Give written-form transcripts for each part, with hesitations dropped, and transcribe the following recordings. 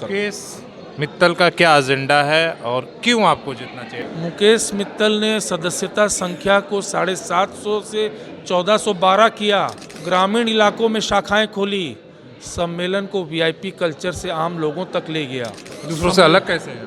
मुकेश मित्तल का क्या एजेंडा है और क्यों आपको जीतना चाहिए? मुकेश मित्तल ने सदस्यता संख्या को 750 से 1412 किया, ग्रामीण इलाकों में शाखाएं खोली, सम्मेलन को वीआईपी कल्चर से आम लोगों तक ले गया। दूसरों से अलग कैसे है? ये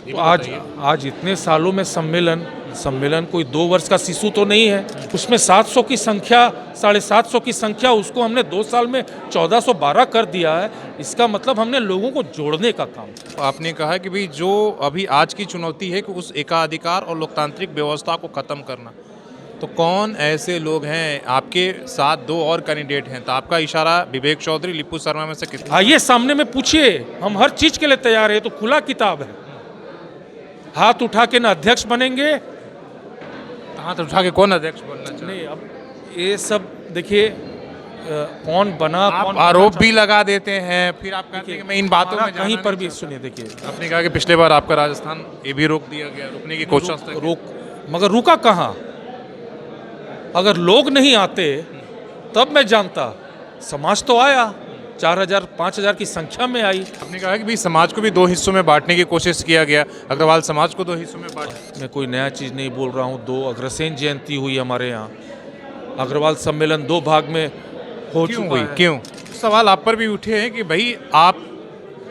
तो भी आज बताइए। आज इतने सालों में सम्मेलन कोई 2 वर्ष का शिशु तो नहीं है। उसमें 700 की संख्या 750 की संख्या उसको हमने 2 साल में 1412 कर दिया है। इसका मतलब हमने लोगों को जोड़ने का काम किया। तो आपने कहा कि भाई जो अभी आज की चुनौती है कि उस एकाधिकार और लोकतांत्रिक व्यवस्था को खत्म करना, तो कौन ऐसे लोग हैं? आपके साथ 2 और कैंडिडेट हैं, तो आपका इशारा विवेक चौधरी, लिपू शर्मा में से कितना? आइए सामने में पूछिए, हम हर चीज के लिए तैयार है। तो खुला किताब है। हाथ उठा के ना अध्यक्ष बनेंगे। हाथ उठा के कौन अध्यक्ष बनना चाहिए? नहीं, अब ये सब देखिए, कौन बना आप कौन आरोप बना भी लगा देते हैं, फिर आप कहते हैं कि मैं इन बातों में कहीं जाना पर नहीं भी सुनिए। देखिए, चाहता। आपने कहा कि पिछले बार आपका राजस्थान ये भी रोक दिया गया, रुकने की कोशिश तक। मगर रुका कहाँ? अगर लोग नहीं आते तब मैं जानता। समाज तो आया, 4000 5000 की संख्या में आई। आपने कहा कि भाई समाज को भी 2 हिस्सों में बांटने की कोशिश किया गया, अग्रवाल समाज को 2 हिस्सों में बांट। मैं कोई नया चीज़ नहीं बोल रहा हूँ। 2 अग्रसेन जयंती हुई हमारे यहाँ। अग्रवाल सम्मेलन 2 भाग में हो क्यों चुका हुई? है। क्यों? सवाल आप पर भी उठे हैं कि भाई आप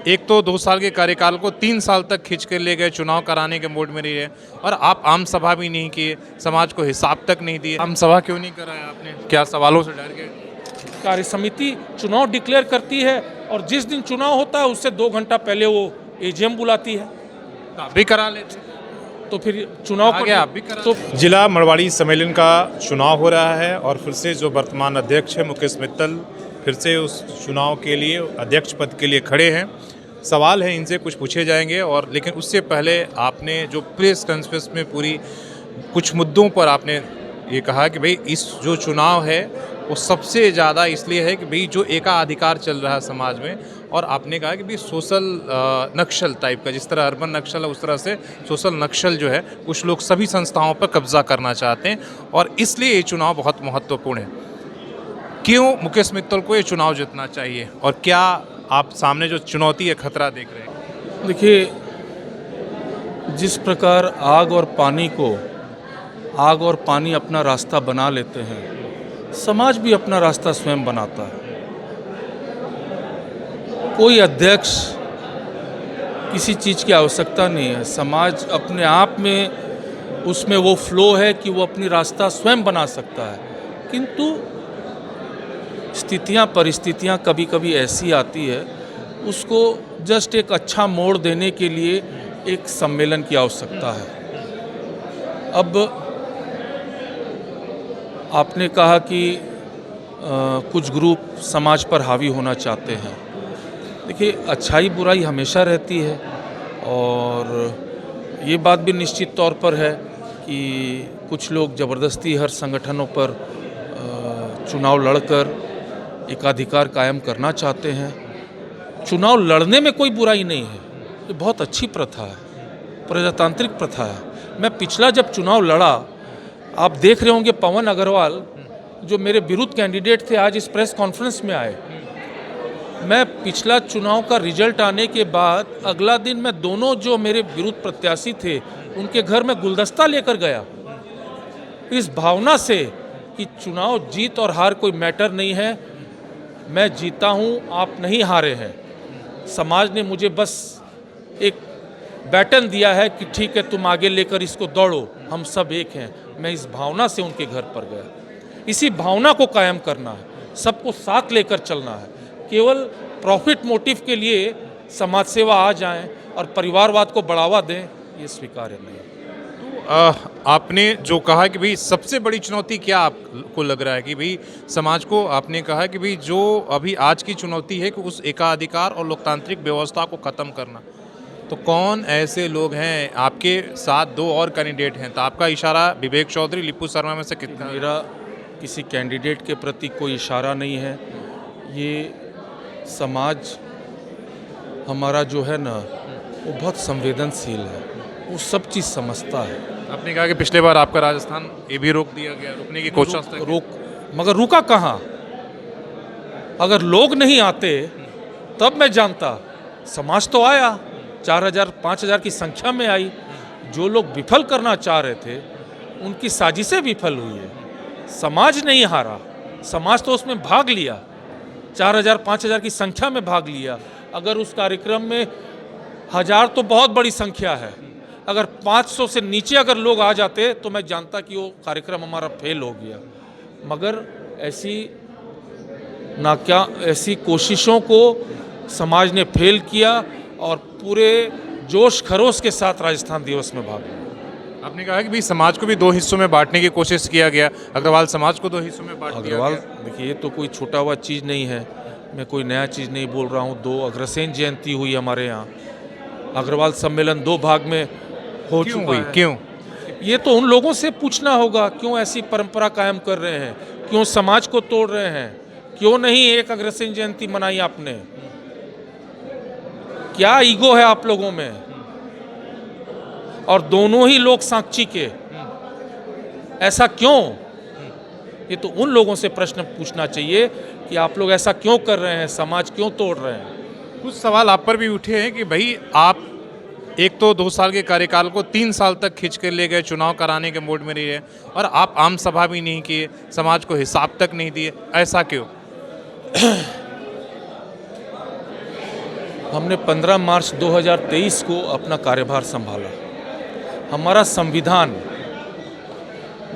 एक तो 2 साल के कार्यकाल को 3 साल तक खींच कर ले गए, चुनाव कराने के मोड में नहीं रहे, और आप आम सभा भी नहीं किए, समाज को हिसाब तक नहीं दिए। आम सभा क्यों नहीं कराया आपने? क्या सवालों से डर गए? कार्य समिति चुनाव डिक्लेयर करती है और जिस दिन चुनाव होता है उससे 2 घंटा पहले वो एजीएम बुलाती है। तो आप भी करा लेते। तो फिर चुनाव आगे आप भी करा तो जिला मरवाड़ी सम्मेलन का चुनाव हो रहा है और फिर से जो वर्तमान अध्यक्ष है मुकेश मित्तल फिर से उस चुनाव के लिए अध्यक्ष पद के लिए खड़े हैं। सवाल है इनसे कुछ पूछे जाएंगे, और लेकिन उससे पहले आपने जो प्रेस कॉन्फ्रेंस में पूरी कुछ मुद्दों पर आपने ये कहा कि भाई इस जो चुनाव है वो सबसे ज़्यादा इसलिए है कि भाई जो एकाधिकार चल रहा है समाज में, और आपने कहा कि भाई सोशल नक्सल टाइप का, जिस तरह अर्बन नक्सल है उस तरह से सोशल नक्सल जो है कुछ लोग सभी संस्थाओं पर कब्जा करना चाहते हैं, और इसलिए ये चुनाव बहुत महत्वपूर्ण है। क्यों मुकेश मित्तल को ये चुनाव जीतना चाहिए, और क्या आप सामने जो चुनौती है, खतरा देख रहे हैं? देखिए, जिस प्रकार आग और पानी अपना रास्ता बना लेते हैं, समाज भी अपना रास्ता स्वयं बनाता है। कोई अध्यक्ष किसी चीज़ की आवश्यकता नहीं है। समाज अपने आप में उसमें वो फ्लो है कि वो अपनी रास्ता स्वयं बना सकता है। किंतु परिस्थितियाँ कभी कभी ऐसी आती है, उसको जस्ट एक अच्छा मोड़ देने के लिए एक सम्मेलन की आवश्यकता है। अब आपने कहा कि कुछ ग्रुप समाज पर हावी होना चाहते हैं। देखिए, अच्छाई बुराई हमेशा रहती है, और ये बात भी निश्चित तौर पर है कि कुछ लोग ज़बरदस्ती हर संगठनों पर चुनाव लड़कर एकाधिकार कायम करना चाहते हैं। चुनाव लड़ने में कोई बुराई नहीं है, ये बहुत अच्छी प्रथा है, प्रजातांत्रिक प्रथा है। मैं पिछला जब चुनाव लड़ा, आप देख रहे होंगे पवन अग्रवाल जो मेरे विरुद्ध कैंडिडेट थे, आज इस प्रेस कॉन्फ्रेंस में आए। मैं पिछला चुनाव का रिजल्ट आने के बाद अगला दिन मैं दोनों जो मेरे विरुद्ध प्रत्याशी थे उनके घर में गुलदस्ता लेकर गया, इस भावना से कि चुनाव जीत और हार कोई मैटर नहीं है। मैं जीता हूँ, आप नहीं हारे हैं। समाज ने मुझे बस एक बैटन दिया है कि ठीक है, तुम आगे लेकर इसको दौड़ो, हम सब एक हैं। मैं इस भावना से उनके घर पर गया। इसी भावना को कायम करना है, सबको साथ लेकर चलना है। केवल प्रॉफिट मोटिव के लिए समाज सेवा आ जाएं और परिवारवाद को बढ़ावा दें, ये स्वीकार्य नहीं है। आपने जो कहा कि भाई सबसे बड़ी चुनौती क्या आपको लग रहा है कि भाई समाज को, आपने कहा कि भाई जो अभी आज की चुनौती है कि उस एकाधिकार और लोकतांत्रिक व्यवस्था को ख़त्म करना, तो कौन ऐसे लोग हैं? आपके साथ 2 और कैंडिडेट हैं, तो आपका इशारा विवेक चौधरी, लिपू शर्मा में से कितना? मेरा किसी कैंडिडेट के प्रति कोई इशारा नहीं है। ये समाज हमारा जो है ना, वो बहुत संवेदनशील है, वो सब चीज़ समझता है। आपने कहा कि पिछले बार आपका राजस्थान ये भी रोक दिया गया, रुकने की कोशिश तक। मगर रुका कहाँ? अगर लोग नहीं आते तब मैं जानता। समाज तो आया, 4,000 5,000 की संख्या में आई। जो लोग विफल करना चाह रहे थे उनकी साजिशें विफल हुई है, समाज नहीं हारा। समाज तो उसमें भाग लिया, 4,000 5,000 की संख्या में भाग लिया। अगर उस कार्यक्रम में 1,000 तो बहुत बड़ी संख्या है, अगर 500 से नीचे अगर लोग आ जाते तो मैं जानता कि वो कार्यक्रम हमारा फेल हो गया। मगर ऐसी कोशिशों को समाज ने फेल किया और पूरे जोश खरोश के साथ राजस्थान दिवस में भाग लिया। आपने कहा कि भाई समाज को भी दो हिस्सों में बांटने की कोशिश किया गया, अग्रवाल समाज को दो हिस्सों में बांट दिया अग्रवाल, गया। देखिए ये तो कोई छोटा हुआ चीज़ नहीं है, मैं कोई नया चीज़ नहीं बोल रहा हूँ। 2 अग्रसेन जयंती हुई हमारे यहाँ, अग्रवाल सम्मेलन 2 भाग में हो क्यों चुका हुई? है। क्यों? ये तो उन लोगों से पूछना होगा क्यों ऐसी परंपरा कायम कर रहे हैं, क्यों समाज को तोड़ रहे हैं, क्यों नहीं एक अग्रसेन जयंती मनाई आपने, क्या ईगो है आप लोगों में। और दोनों ही लोग साक्षी के, ऐसा क्यों? ये तो उन लोगों से प्रश्न पूछना चाहिए कि आप लोग ऐसा क्यों कर रहे हैं, समाज क्यों तोड़ रहे हैं। कुछ सवाल आप पर भी उठे हैं कि भाई आप एक तो 2 साल के कार्यकाल को 3 साल तक खींच कर ले गए, चुनाव कराने के मोड में नहीं रहे, और आप आम सभा भी नहीं किए, समाज को हिसाब तक नहीं दिए, ऐसा क्यों? हमने 15 मार्च 2023 को अपना कार्यभार संभाला। हमारा संविधान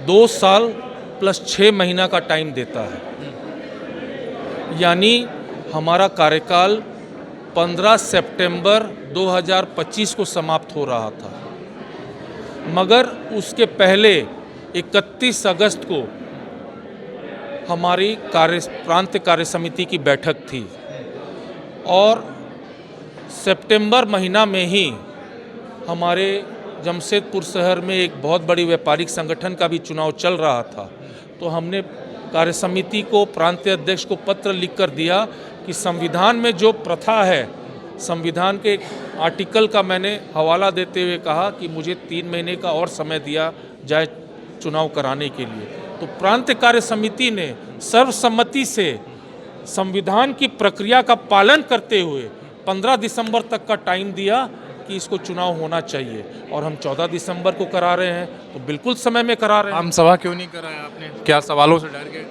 2 साल प्लस 6 महीना का टाइम देता है, यानी हमारा कार्यकाल 15 सितंबर 2025 को समाप्त हो रहा था। मगर उसके पहले 31 अगस्त को हमारी प्रांत कार्य समिति की बैठक थी और सितंबर महीना में ही हमारे जमशेदपुर शहर में एक बहुत बड़ी व्यापारिक संगठन का भी चुनाव चल रहा था। तो हमने कार्य समिति को, प्रांतीय अध्यक्ष को पत्र लिखकर दिया कि संविधान में जो प्रथा है, संविधान के आर्टिकल का मैंने हवाला देते हुए कहा कि मुझे 3 महीने का और समय दिया जाए चुनाव कराने के लिए। तो प्रांतीय कार्य समिति ने सर्वसम्मति से संविधान की प्रक्रिया का पालन करते हुए 15 दिसंबर तक का टाइम दिया कि इसको चुनाव होना चाहिए, और हम 14 दिसंबर को करा रहे हैं, तो बिल्कुल समय में करा रहे हैं। आम सभा क्यों नहीं कराया आपने? क्या सवालों से डर गए?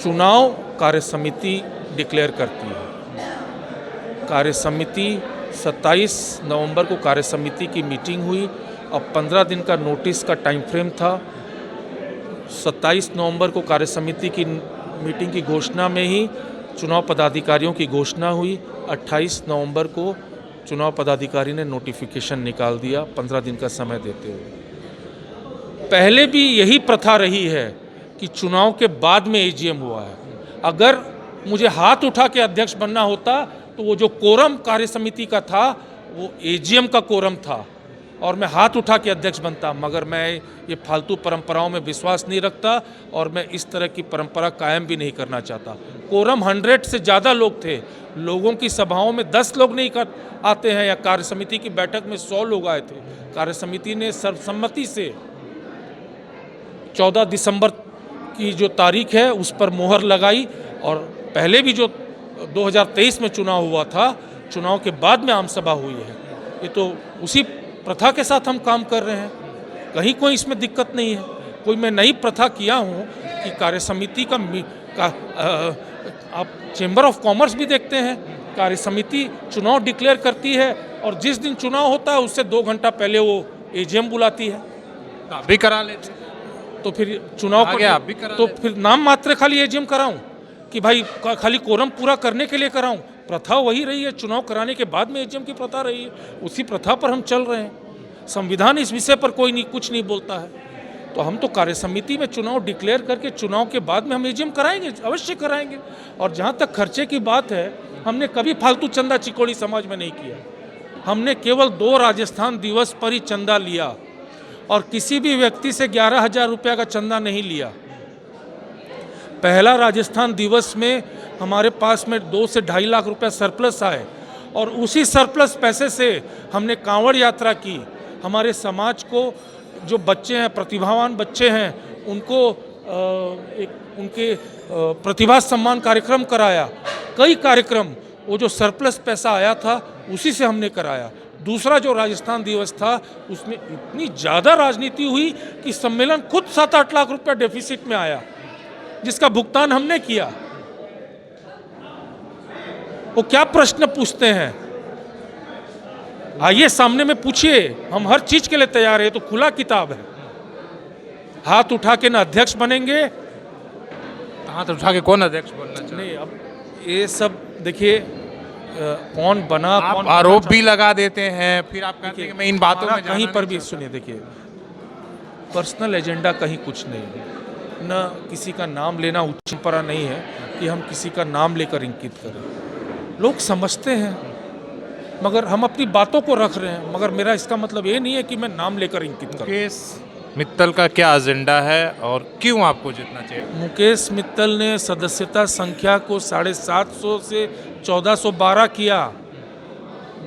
चुनाव कार्य समिति डिक्लेयर करती है। कार्य समिति 27 नवंबर को कार्य समिति की मीटिंग हुई और 15 दिन का नोटिस का टाइम फ्रेम था। 27 नवंबर को कार्य समिति की मीटिंग की घोषणा में ही चुनाव पदाधिकारियों की घोषणा हुई। 28 नवंबर को चुनाव पदाधिकारी ने नोटिफिकेशन निकाल दिया 15 दिन का समय देते हुए। पहले भी यही प्रथा रही है कि चुनाव के बाद में एजीएम हुआ है। अगर मुझे हाथ उठा के अध्यक्ष बनना होता तो वो जो कोरम कार्य समिति का था वो एजीएम का कोरम था और मैं हाथ उठा के अध्यक्ष बनता। मगर मैं ये फालतू परंपराओं में विश्वास नहीं रखता और मैं इस तरह की परंपरा कायम भी नहीं करना चाहता। कोरम 100 से ज़्यादा लोग थे। लोगों की सभाओं में 10 लोग नहीं आते हैं, या कार्य समिति की बैठक में 100 लोग आए थे। कार्य समिति ने सर्वसम्मति से 14 दिसंबर की जो तारीख है उस पर मोहर लगाई, और पहले भी जो 2023 में चुनाव हुआ था, चुनाव के बाद में आम सभा हुई है। ये तो उसी प्रथा के साथ हम काम कर रहे हैं, कहीं कोई इसमें दिक्कत नहीं है। कोई मैं नई प्रथा किया हूँ कि कार्य समिति का आप चेंबर ऑफ कॉमर्स भी देखते हैं, कार्य समिति चुनाव डिक्लेयर करती है और जिस दिन चुनाव होता है उससे 2 घंटा पहले वो एजीएम बुलाती है। आप भी करा लेते, तो फिर चुनाव आगे आप भी करा तो लेते। फिर नाम मात्र खाली एजीएम कराऊं कि भाई खाली कोरम पूरा करने के लिए कराऊं? प्रथा वही रही है, चुनाव कराने के बाद में एजीएम की प्रथा रही है, उसी प्रथा पर हम चल रहे हैं। संविधान इस विषय पर कुछ नहीं बोलता है। तो हम तो कार्य समिति में चुनाव डिक्लेयर करके चुनाव के बाद में हम एजीएम कराएंगे, अवश्य कराएंगे। और जहाँ तक खर्चे की बात है, हमने कभी फालतू चंदा चिकोड़ी समाज में नहीं किया। हमने केवल 2 राजस्थान दिवस पर ही चंदा लिया और किसी भी व्यक्ति से 11,000 रुपया का चंदा नहीं लिया। पहला राजस्थान दिवस में हमारे पास में 2 से 2.5 लाख रुपया सरप्लस आए और उसी सरप्लस पैसे से हमने कांवड़ यात्रा की। हमारे समाज को जो बच्चे हैं, प्रतिभावान बच्चे हैं, उनको उनके प्रतिभा सम्मान कार्यक्रम कराया। कई कार्यक्रम वो जो सरप्लस पैसा आया था उसी से हमने कराया। दूसरा जो राजस्थान दिवस था उसमें इतनी ज़्यादा राजनीति हुई कि सम्मेलन खुद 7-8 लाख रुपया डेफिसिट में आया, जिसका भुगतान हमने किया। वो क्या प्रश्न पूछते हैं, आइए सामने में पूछिए, हम हर चीज के लिए तैयार है। तो खुला किताब है, हाथ उठा के ना अध्यक्ष बनेंगे। हाथ उठा के कौन अध्यक्ष बनना चाहिए? नहीं, अब ये सब देखिए कौन बना, आप कौन आरोप भी लगा देते हैं, फिर आप कहते हैं कि मैं इन बातों में कहीं जाना पर नहीं भी सुनिए, देखिए पर्सनल एजेंडा कहीं कुछ नहीं है, न किसी का नाम लेना उच्च परंपरा नहीं है कि हम किसी का नाम लेकर इंकित करें। लोग समझते हैं, मगर हम अपनी बातों को रख रहे हैं, मगर मेरा इसका मतलब ये नहीं है कि मैं नाम लेकर इंकित करूं। मुकेश मित्तल का क्या एजेंडा है और क्यों आपको जीतना चाहिए? मुकेश मित्तल ने सदस्यता संख्या को 750 से 1412 किया,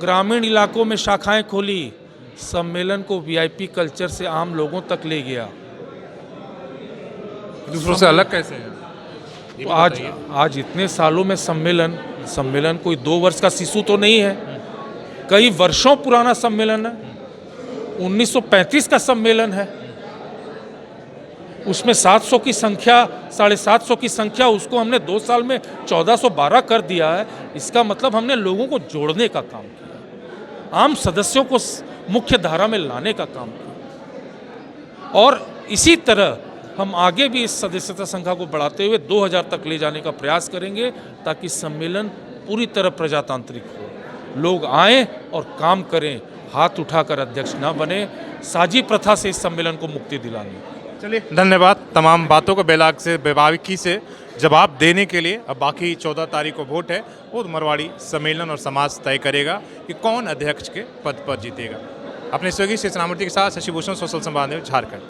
ग्रामीण इलाकों में शाखाएं खोली, सम्मेलन को वीआईपी कल्चर से आम लोगों तक ले गया। दूसरों से अलग कैसे है? ये तो भी आज बताइए। आज इतने सालों में सम्मेलन कोई 2 वर्ष का शिशु तो नहीं है, कई वर्षों पुराना सम्मेलन है। 1935 का सम्मेलन है, उसमें 700 की संख्या, 750 की संख्या, उसको हमने 2 साल में 1412 कर दिया है। इसका मतलब हमने लोगों को जोड़ने का काम किया, आम सदस्यों को मुख्य धारा में लाने का काम किया, और इसी तरह हम आगे भी इस सदस्यता संख्या को बढ़ाते हुए 2000 तक ले जाने का प्रयास करेंगे, ताकि सम्मेलन पूरी तरह प्रजातांत्रिक हो, लोग आएं और काम करें, हाथ उठाकर अध्यक्ष ना बने। साझी प्रथा से इस सम्मेलन को मुक्ति दिलानी। चलिए, धन्यवाद। तमाम बातों को बेबाकी से जवाब देने के लिए अब बाकी 14 तारीख को वोट है, वो मरवाड़ी सम्मेलन और समाज तय करेगा कि कौन अध्यक्ष के पद पर जीतेगा। अपने सहयोगी शेषनामूर्ति के साथ शशि भूषण, सोशल संवाद, झारखंड।